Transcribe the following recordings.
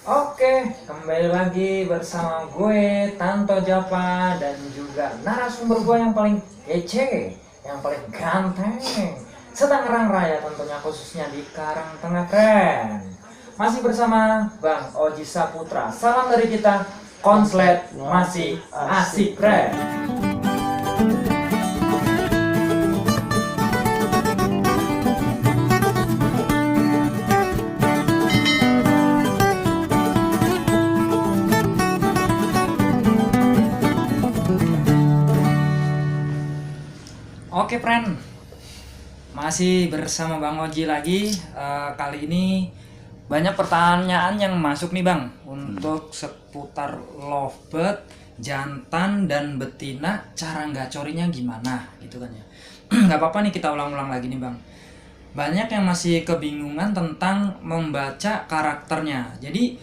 Oke, kembali lagi bersama gue, Tanto Japa, dan juga narasumber gue yang paling kece, yang paling ganteng, setangerang raya tentunya, khususnya di Karangtengah Keren. Masih bersama Bang Oji Saputra. Salam dari kita, Konslet masih asik keren. Oke, friend. Masih bersama Bang Oji lagi. Kali ini banyak pertanyaan yang masuk nih Bang untuk seputar lovebird, jantan dan betina, cara gacorinya gimana gitu kan ya. Nggak apa-apa nih, kita ulang-ulang lagi nih Bang. Banyak yang masih kebingungan tentang membaca karakternya. Jadi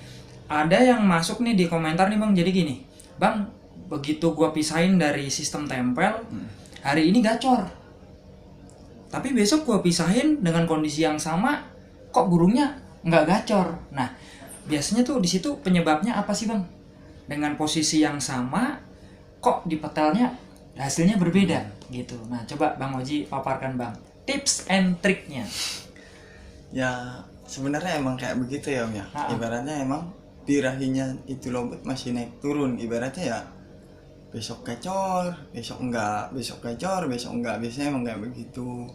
ada yang masuk nih di komentar nih Bang. Jadi gini, Bang, begitu gua pisahin dari sistem tempel, hari ini gacor, tapi besok gue pisahin dengan kondisi yang sama, kok burungnya nggak gacor. Nah, biasanya tuh di situ penyebabnya apa sih Bang? Dengan posisi yang sama, kok di petelnya hasilnya berbeda gitu. Nah, coba Bang Oji paparkan Bang tips and triknya. Ya sebenarnya emang kayak begitu ya Om ya. Ibaratnya emang birahinya itu lobet masih naik turun. Ibaratnya ya besok gacor, besok enggak, besok gacor, besok enggak. Biasanya emang kayak begitu.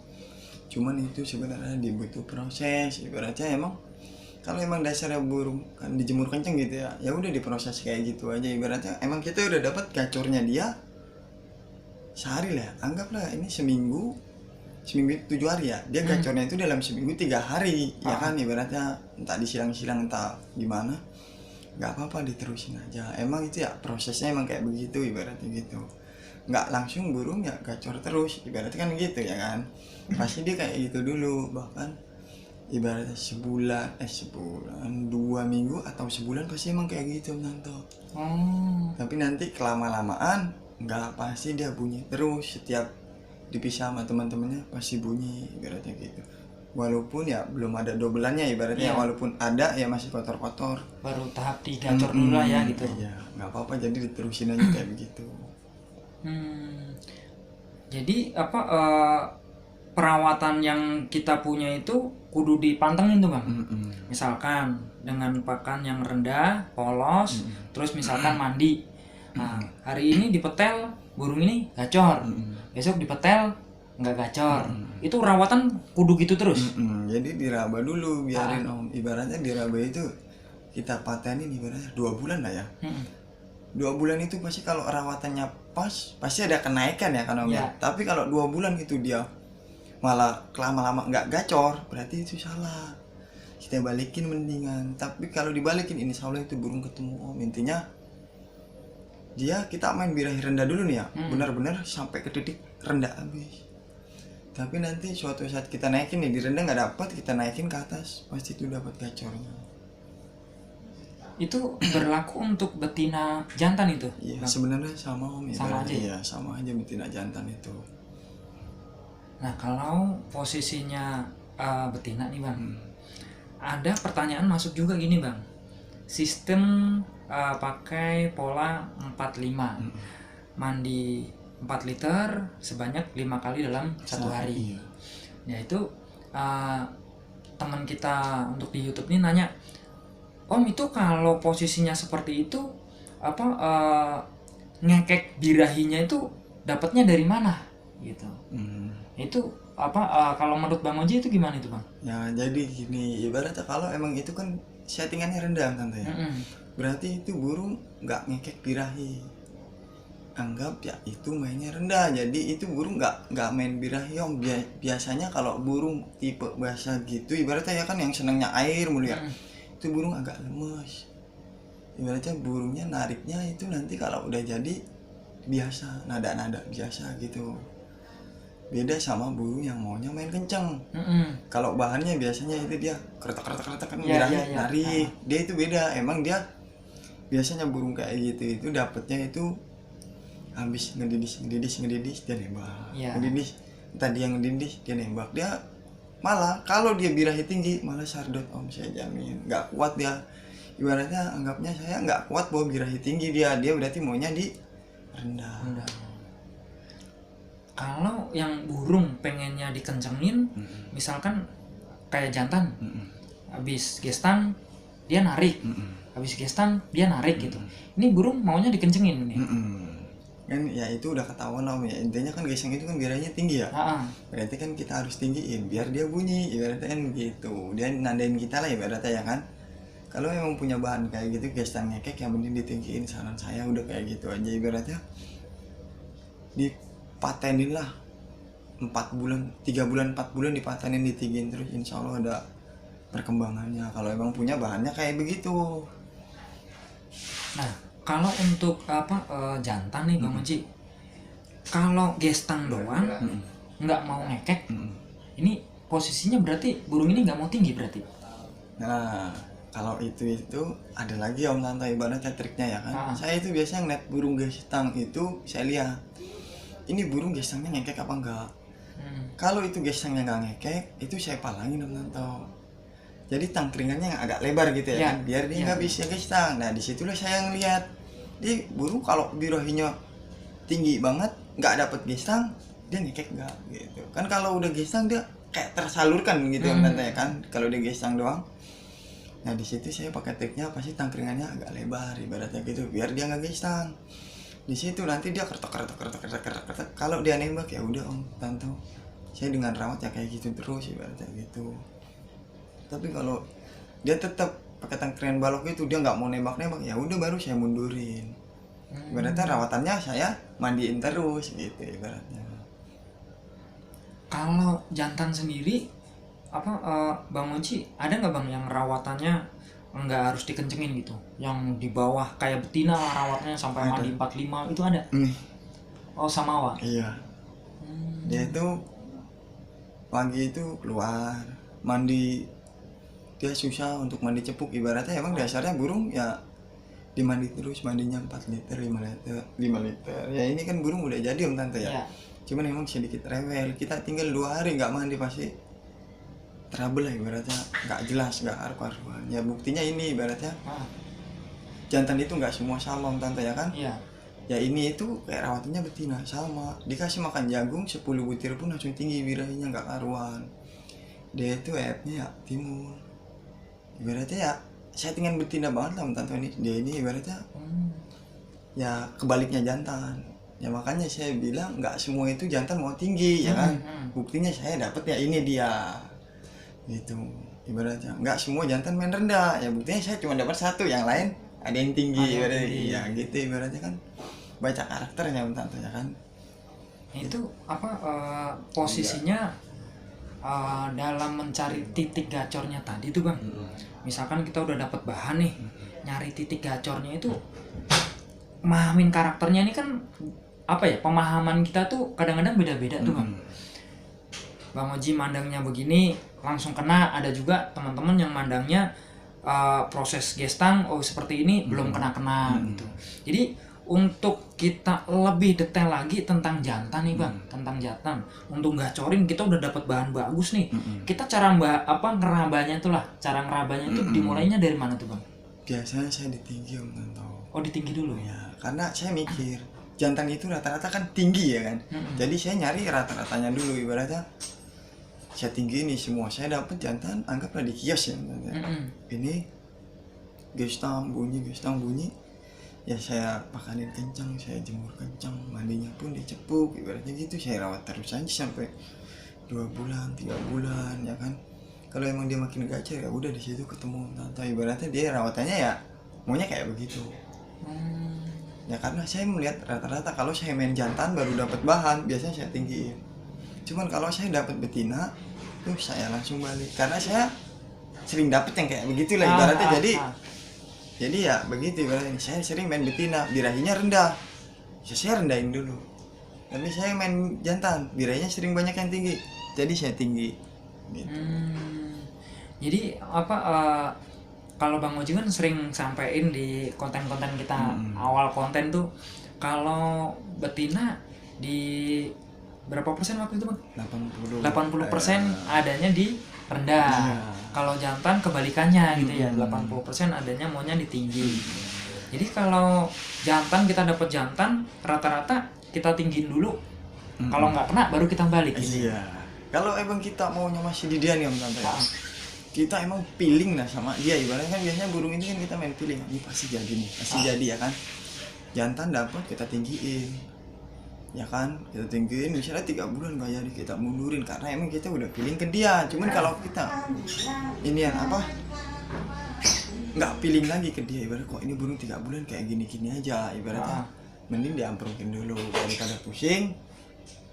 Cuman itu sebenarnya dibutuh proses. Ibaratnya emang kalau emang dasarnya burung kan dijemur kenceng gitu ya, ya udah diproses kayak gitu aja. Ibaratnya emang kita udah dapat gacornya dia sehari lah, anggaplah ini seminggu 7 hari ya, dia gacornya itu dalam seminggu 3 hari ya kan. Ibaratnya entah disilang-silang entah gimana, nggak apa-apa diterusin aja. Emang itu ya prosesnya emang kayak begitu ibaratnya gitu, nggak langsung burung ya gacor terus ibaratnya kan gitu ya kan. Pasti dia kayak gitu dulu, bahkan ibaratnya sebulan 2 minggu atau sebulan pasti emang kayak gitu nanti. Tapi nanti kelama-lamaan nggak, pasti dia bunyi terus. Setiap dipisah sama teman-temannya pasti bunyi ibaratnya gitu, walaupun ya belum ada dobelannya ibaratnya. Walaupun ada ya masih kotor-kotor, baru tahap 3 gacor dulu lah ya gitu. Iya, nggak apa-apa, jadi diterusin aja kayak begitu. Jadi apa, perawatan yang kita punya itu kudu dipantengin tuh Bang. Misalkan dengan pakan yang rendah, polos, terus misalkan mandi. Nah, hari ini dipetel burung ini gacor, besok dipetel nggak gacor. Itu rawatan kudu gitu terus. Jadi diraba dulu, biarin Om. Ibaratnya diraba itu kita patenin ibaratnya 2 bulan lah ya. 2 bulan itu pasti kalau rawatannya pas pasti ada kenaikan ya kan Om ya. Tapi kalau 2 bulan itu dia malah lama-lama nggak gacor, berarti itu salah. Kita balikin mendingan. Tapi kalau dibalikin ini insya Allah itu burung ketemu Om. Intinya dia kita main birahi rendah dulu nih ya, benar-benar sampai ke titik rendah habis. Tapi nanti suatu saat kita naikin nih, di rendah nggak dapat, kita naikin ke atas pasti itu dapat gacornya. Itu berlaku untuk betina jantan itu? Iya, sebenarnya sama Om. Sama aja? Iya, sama aja betina jantan itu. Nah, kalau posisinya betina nih Bang, ada pertanyaan masuk juga gini Bang. Sistem pakai pola 4-5, mandi 4 liter sebanyak 5 kali dalam 1 hari. Ya itu teman kita untuk di YouTube ini nanya, Om itu kalau posisinya seperti itu apa, ngekek birahinya itu dapatnya dari mana gitu? Itu apa, kalau menurut Bang Oji itu gimana itu Bang? Ya jadi gini, ibaratnya kalau emang itu kan settingannya rendah kan ya, berarti itu burung nggak ngekek birahi. Anggap ya itu mainnya rendah, jadi itu burung nggak main birahi Om. Biasanya kalau burung tipe basah gitu ibaratnya ya kan yang senangnya air mulu ya, itu burung agak lemes. Ibaratnya burungnya nariknya itu nanti kalau udah jadi biasa, nada-nada biasa gitu. Beda sama burung yang maunya main kenceng. Kalau bahannya biasanya itu dia keretak-keretak kan birahi narik. Dia itu beda, emang dia biasanya burung kayak gitu itu dapatnya itu habis ngedidis dia nembak. Ngedidis, tadi yang ngedidis dia nembak. Dia malah kalau dia birahi tinggi malah sardot Om, saya jamin nggak kuat dia. ibaratnya anggapnya saya nggak kuat bawa birahi tinggi, dia berarti maunya di rendah. Kalau yang burung pengennya dikencengin, misalkan kayak jantan, habis gestang dia narik, habis gestang dia narik gitu. Ini burung maunya dikencengin nih. Kan ya itu udah ketahuan Om ya, intinya kan gesang itu kan birahinya tinggi ya. Berarti kan kita harus tinggiin biar dia bunyi, ibaratnya kan gitu. Dia nandain kita lah ibaratnya ya kan. Kalau emang punya bahan kayak gitu gesang ngekek, yang mending ditinggiin, saran saya udah kayak gitu aja, ibaratnya dipatenin lah 4 bulan, 3 bulan 4 bulan dipatenin, ditinggiin terus, insya Allah ada perkembangannya kalau emang punya bahannya kayak begitu. Nah, kalau untuk jantan nih Bang Oji, kalau gestang doang nggak mau ngekek, ini posisinya berarti burung ini nggak mau tinggi berarti. Nah, kalau itu ada lagi Om Tanto, ibaratnya triknya ya kan. Saya itu biasanya ngeliat burung gestang itu, saya lihat ini burung gestangnya ngekek apa enggak. Kalau itu gestangnya nggak ngekek, itu saya palangin Om Tanto. Jadi tangkringannya yang agak lebar gitu ya kan, biar dia nggak bisa gestang. Nah disitulah saya ngeliat, dia burung kalau birahinya tinggi banget, nggak dapet gestang, dia ngekek nggak gitu. Kan kalau udah gestang dia kayak tersalurkan gitu Om Tanto ya kan, kalau dia gestang doang. Nah di situ saya pakai triknya pasti tangkringannya agak lebar ibaratnya gitu, biar dia nggak gestang. Di situ nanti dia kertek. Kalau dia nembak ya udah Om Tanto, saya dengan rawat ya kayak gitu terus ibaratnya gitu. Tapi kalau dia tetap pakai tangkringan balok itu, dia nggak mau nembak, ya udah baru saya mundurin. Ibaratnya rawatannya saya mandiin terus gitu ibaratnya. Kalau jantan sendiri Bang Oji ada nggak Bang yang rawatannya nggak harus dikencengin gitu, yang di bawah kayak betina lah rawatnya sampai Ada. mandi 45 itu ada? Oh Samawa. Iya. Dia itu pagi itu keluar mandi, dia susah untuk mandi cepuk, ibaratnya emang dasarnya burung ya dimandi terus, mandinya 4 liter 5 liter ya. Ini kan burung udah jadi Om Tante ya. Cuman emang sedikit rewel, kita tinggal 2 hari nggak mandi pasti trouble lah ibaratnya, nggak jelas, nggak karu-karuan ya. Buktinya ini ibaratnya jantan itu nggak semua sama Om Tante ya kan. Ya ini itu kayak rawatannya betina sama, dikasih makan jagung 10 butir pun langsung tinggi birahinya, nggak karuan. Dia itu nya ya timur, ibaratnya ya settingan betina banget lah Om Tanto ini. Dia ini ibaratnya ya kebaliknya jantan ya, makanya saya bilang nggak semua itu jantan mau tinggi ya kan. Buktinya saya dapet ya ini dia gitu, ibaratnya nggak semua jantan main rendah ya, buktinya saya cuma dapat 1, yang lain ada yang tinggi ibaratnya. Iya gitu ibaratnya kan, baca karakternya Om Tanto ya kan. Itu posisinya dalam mencari titik gacornya tadi tuh Bang. Misalkan kita udah dapat bahan nih, nyari titik gacornya itu, pemahamin karakternya ini kan pemahaman kita tuh kadang-kadang beda-beda tuh Bang. Bang Oji mandangnya begini langsung kena, ada juga teman-teman yang mandangnya proses gestang seperti ini belum kena gitu. Jadi untuk kita lebih detail lagi tentang jantan nih Bang, tentang jantan, untuk gacorin kita udah dapat bahan bagus nih. Kita cara ngerabanya itu lah, cara ngerabanya itu dimulainya dari mana tuh Bang? Biasanya saya ditinggi Om Tanto. Oh ditinggi dulu ya, karena saya mikir jantan itu rata-rata kan tinggi ya kan. Jadi saya nyari rata-ratanya dulu, ibaratnya saya tinggi ini semua, saya dapat jantan anggaplah di kios ya. Ini gestang bunyi ya, saya pakanin kencang, saya jemur kencang, mandinya pun dicepuk ibaratnya gitu. Saya rawat terus aja sampai 2 bulan 3 bulan ya kan. Kalau emang dia makin gacor ya udah di situ ketemu Tanto, ibaratnya dia rawatannya ya maunya kayak begitu. Ya karena saya melihat rata-rata kalau saya main jantan baru dapat bahan biasanya saya tinggiin. Cuman kalau saya dapat betina tuh saya langsung balik, karena saya sering dapat yang kayak begitulah ibaratnya. Jadi ya begitu ibaratnya, saya sering main betina birahinya rendah, saya rendahin dulu. Tapi saya main jantan birahinya sering banyak yang tinggi, jadi saya tinggi gitu. Jadi kalau Bang Oji kan sering sampein di konten-konten kita, awal konten tuh kalau betina di berapa persen waktu itu Bang? 80% adanya di rendah. Iya. Kalau jantan kebalikannya gitu ya, 80% adanya maunya di tinggi. Jadi kalau jantan kita dapat jantan, rata-rata kita tinggiin dulu. Kalau nggak kena baru kita balik gitu. Iya. Kalau emang kita maunya masih di dia nih Om Tante ya, kita emang feeling lah sama dia. Ibaratnya kan biasanya burung ini kan kita main feeling, ini pasti jadi nih, pasti jadi ya kan. Jantan dapat kita tinggiin, ya kan, kita tinggiin misalnya 3 bulan gak jadi, kita mundurin karena emang kita udah feeling ke dia. Cuman kalau kita ini yang apa, nggak feeling lagi ke dia, ibarat kok ini burung 3 bulan kayak gini-gini aja, ibaratnya mending diamprokin dulu daripada pusing.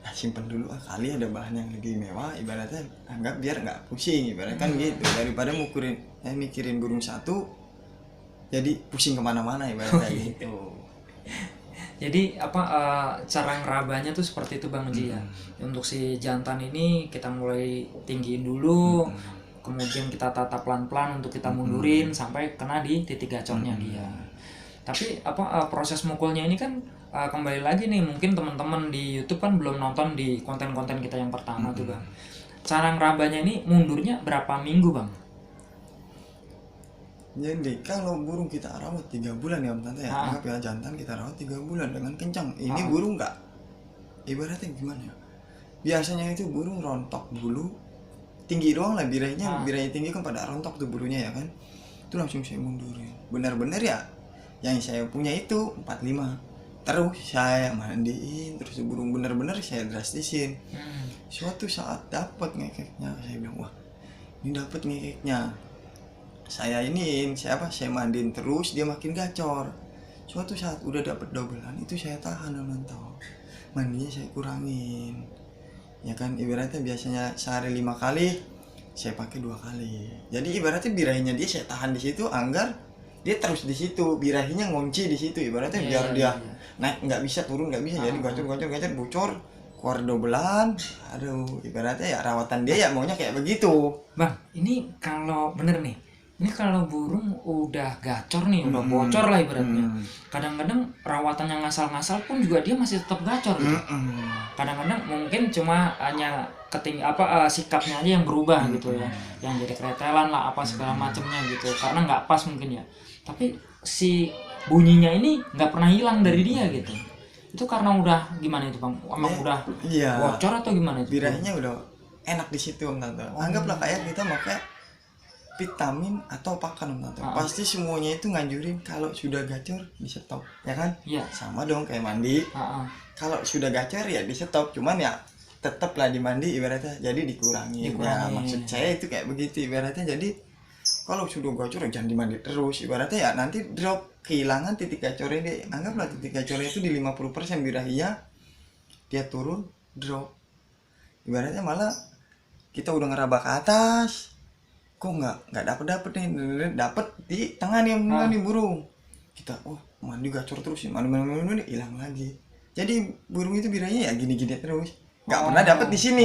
Nah, simpen dulu, kali ada bahan yang lebih mewah, ibaratnya anggap biar nggak pusing, ibaratnya kan gitu, daripada mikirin burung satu jadi pusing kemana-mana, ibaratnya gitu. Jadi cara ngerabanya tuh seperti itu Bang Oji ya. Untuk si jantan ini kita mulai tinggiin dulu, kemudian kita tata pelan-pelan untuk kita mundurin sampai kena di titik gacornya dia. Tapi proses mukulnya ini kan kembali lagi nih, mungkin teman-teman di YouTube kan belum nonton di konten-konten kita yang pertama tuh Bang. Cara ngerabanya ini mundurnya berapa minggu Bang? Jadi kalau burung kita rawat 3 bulan ya Om Tante ya, anggap ya jantan kita rawat 3 bulan dengan kencang. Ini burung nggak, ibaratnya gimana ya? Biasanya itu burung rontok dulu, tinggi doang lah birainya tinggi kan pada rontok tuh burungnya ya kan. Itu langsung saya mundurin. Benar-benar ya, yang saya punya itu 45. Terus saya mandiin, terus burung benar-benar saya drastisin. Suatu saat dapat ngekeknya, saya bilang wah ini dapat ngekeknya. Saya mandiin terus, dia makin gacor. Suatu saat udah dapat dobelan, itu saya tahan nonton. Mandinya saya kurangin. Ya kan, ibaratnya biasanya sehari 5 kali, saya pakai 2 kali. Jadi ibaratnya birahinya dia saya tahan di situ, anggar dia terus di situ, birahinya ngunci di situ. Ibaratnya biar dia naik nggak bisa, turun nggak bisa, jadi gacor bocor, keluar dobelan. Aduh, ibaratnya ya rawatan dia ya maunya kayak begitu. Bang, ini kalau bener nih, ini kalau burung udah gacor nih, udah bocor lah ibaratnya. Kadang-kadang rawatan yang ngasal-ngasal pun juga dia masih tetap gacor gitu. Kadang-kadang mungkin cuma hanya sikapnya aja yang berubah gitu ya, yang jadi keretelan lah apa segala macamnya gitu, karena nggak pas mungkin ya. Tapi si bunyinya ini nggak pernah hilang dari dia gitu. Itu karena udah gimana itu Bang? Emang udah bocor atau gimana itu? Birahinya udah enak di situ Om Tante. Anggaplah kayak kita pakai vitamin atau pakan Om Tante. Pasti semuanya itu nganjurin kalau sudah gacor di stop, ya kan? Iya. Sama dong kayak mandi. Kalau sudah gacor ya di stop, cuman ya tetaplah dimandi ibaratnya, jadi dikurangin. Ya maksud saya itu kayak begitu ibaratnya. Jadi kalau sudah gacor jangan dimandi terus, ibaratnya ya nanti drop, kehilangan titik gacornya dia. Anggaplah titik gacornya itu di 50% birahinya, dia turun drop. Ibaratnya malah kita udah ngeraba ke atas, kok nggak dapet nih, dapet di tengah nih burung. Kita mandi gacor terus, mandi hilang lagi. Jadi burung itu birahinya ya gini-gini terus. Nggak pernah dapet di sini.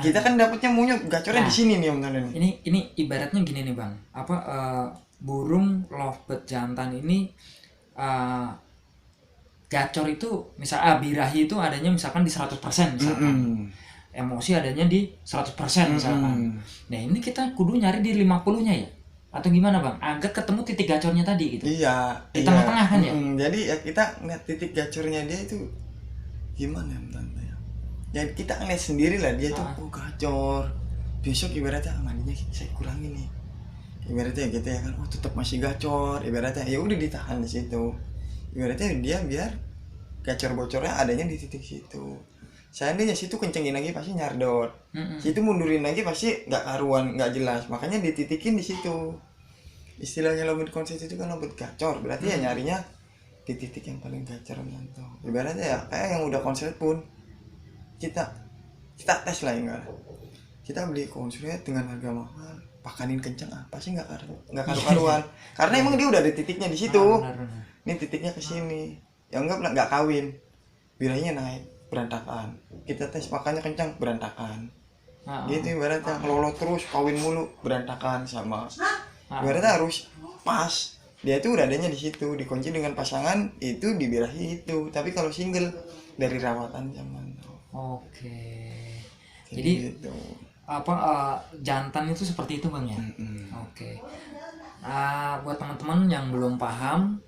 Kita kan dapetnya maunya gacornya di sini nih Om Tante. Ini ibaratnya gini nih Bang. Burung lovebird jantan ini gacor itu birahi itu adanya misalkan di 100% misalkan. Emosi adanya di 100% misalkan. Nah, ini kita kudu nyari di 50-nya ya. Atau gimana Bang? Agar ketemu titik gacornya tadi gitu. Iya. Di tengah-tengah kan ya? Jadi ya kita ngeliat titik gacornya dia itu gimana Om Tante ya. Jadi kita ngeliat sendiri lah dia tuh gacor. Besok ibaratnya mandinya saya kurangin nih. Ibaratnya gitu ya kan, tetap masih gacor. Ibaratnya ya udah ditahan di situ. Ibaratnya dia biar gacor bocornya adanya di titik situ. Seandainya situ kencengin lagi pasti nyardot, situ mundurin lagi pasti nggak karuan, nggak jelas. Makanya dititikin di situ. Istilahnya lovebird konsep itu kan lovebird gacor, berarti ya nyarinya di titik yang paling gacor mantul. Ibaratnya ya kayak yang udah konsep pun kita tes lah enggak. Kita beli konsep dengan harga mahal, pakanin kenceng pasti nggak karu-karuan. Karena emang dia udah ada titiknya di situ. Ini titiknya ke sini. Ya enggak kawin, birahinya naik berantakan. Kita tes pakannya kencang berantakan. Gitu ibaratnya ngelolo terus kawin mulu berantakan sama. Ibaratnya harus pas. Dia tuh udah adanya di situ, dikunci dengan pasangan itu di birahi itu. Tapi kalau single dari rawatan zaman. Oke. Jadi gitu. jantan itu seperti itu bang ya. Mm-mm. Oke. Buat teman-teman yang belum paham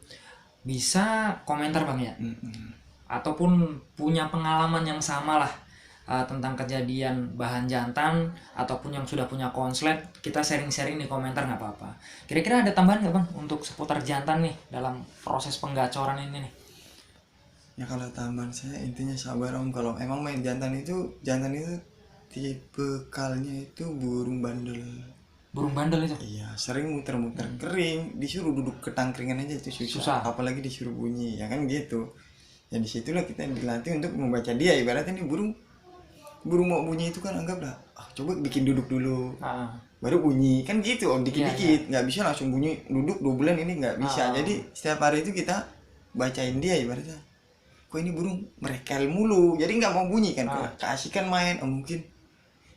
bisa komentar bang ya, Mm-mm. ataupun punya pengalaman yang sama lah tentang kejadian bahan jantan ataupun yang sudah punya konslet, kita sharing-sharing di komentar nggak apa-apa. Kira-kira ada tambahan nggak bang untuk seputar jantan nih dalam proses penggacoran ini nih? Ya kalau tambahan saya intinya sabar om. Kalau emang main jantan itu tipe kalnya itu burung bandel. Burung bandel itu? Iya, sering muter-muter kering, disuruh duduk ketangkringan aja itu susah. Apalagi disuruh bunyi, ya kan gitu. Ya disitulah kita dilatih untuk membaca dia. Ibaratnya ini burung mau bunyi itu kan anggaplah, coba bikin duduk dulu, baru bunyi kan gitu om, dikit-dikit, nggak bisa langsung bunyi duduk 2 bulan ini nggak bisa. Jadi setiap hari itu kita bacain dia ibaratnya. Kok ini burung merekel mulu, jadi nggak mau bunyi kan, keasikan main, mungkin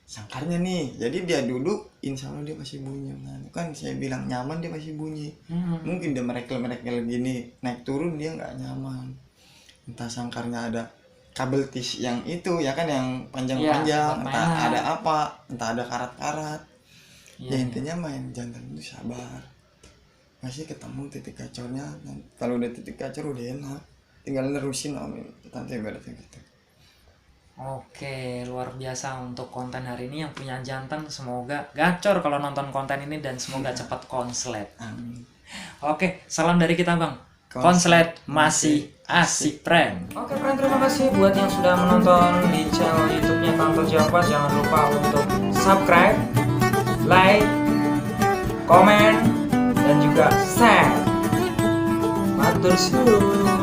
sangkarnya nih, jadi dia duduk, insya Allah dia pasti bunyi. Nah, kan saya bilang nyaman dia pasti bunyi. Mungkin dia merekel gini, naik turun dia nggak nyaman. Entah sangkarnya ada kabel tis yang itu ya kan, yang panjang-panjang, entah ada apa, entah ada karat-karat. Ya intinya main jantan itu sabar. Masih ketemu titik gacornya, kalau udah titik gacor udah enak, tinggal nerusin om, tante ibaratnya gitu. Oke, luar biasa untuk konten hari ini. Yang punya jantan semoga gacor kalau nonton konten ini dan semoga cepat konslet. Amin. Oke, salam dari kita bang. Konslet masih asik prank. Oke friend, terima kasih buat yang sudah menonton di channel YouTube-nya Tanto Jawa. Jangan lupa untuk subscribe, like, komen, dan juga share. Matur suwun.